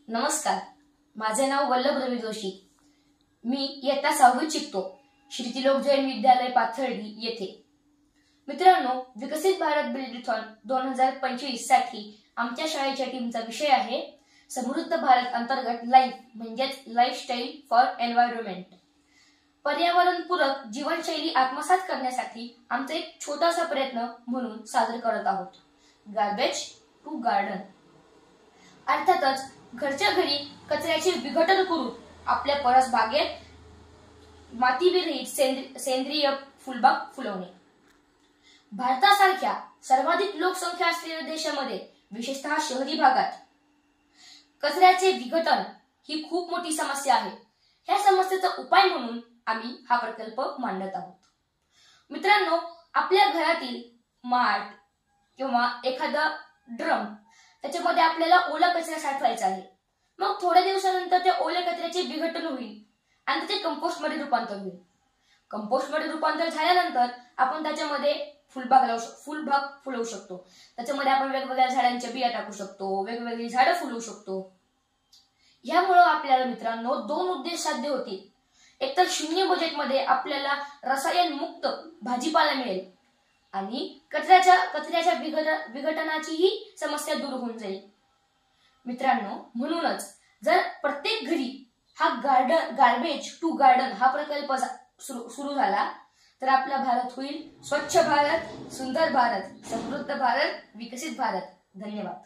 नमस्कार, माझे नाव वल्लभ रवी जोशी। मी इयत्ता 6वीत शिकतो, श्री त्रिलोक जैन विद्यालय पाथर्डी येथे। मित्रांनो, विकसित भारत बिल्डथॉन 2025 साठी आमच्या शाळेच्या टीमचा विषय आहे समृद्ध भारत अंतर्गत लाईफ म्हणजेच लाईफस्टाईल फॉर एन्व्हायरमेंट। पर्यावरणपूरक जीवनशैली आत्मसात करण्यासाठी आमचा एक छोटासा प्रयत्न म्हणून सादर करत आहोत, गार्बेज टू गार्डन। अर्थातच घरच्या घरी कचऱ्याचे विघटन करून आपल्या परसबागेत मातीविरहित सेंद्रिय फुलबाग फुलवणे। भारतासारख्या सर्वाधिक लोकसंख्या असलेल्या देशामध्ये विशेषतः शहरी भागात कचऱ्याचे विघटन ही खूप मोठी समस्या आहे। ह्या समस्येचा उपाय म्हणून आम्ही हा प्रकल्प मांडत आहोत। मित्रांनो, आपल्या घरातील माठ किंवा एखादा ड्रम त्याच्यामध्ये आपल्याला ओला कचरा साठवायचा आहे। मग थोड्या दिवसानंतर त्या ओल्या कचऱ्याचे विघटन होईल आणि ते कंपोस्ट मध्ये रूपांतर होईल। कंपोस्ट मध्ये रूपांतर झाल्यानंतर आपण त्याच्यामध्ये फुलबाग फुलवू शकतो। त्याच्यामध्ये आपण वेगवेगळ्या झाडांच्या बिया टाकू शकतो, वेगवेगळी झाडं फुलवू शकतो। यामुळे आपल्याला मित्रांनो 2 उद्देश साध्य होतील। एक तर शून्य बजेटमध्ये आपल्याला रसायन मुक्त भाजीपाला मिळेल आणि कचऱ्याच्या विघटनाची ही समस्या दूर होऊन जाईल। मित्रांनो, म्हणूनच जर प्रत्येक घरी हा गार्बेज टू गार्डन हा प्रकल्प सुरू झाला तर आपला भारत होईल स्वच्छ भारत, सुंदर भारत, समृद्ध भारत, विकसित भारत। धन्यवाद।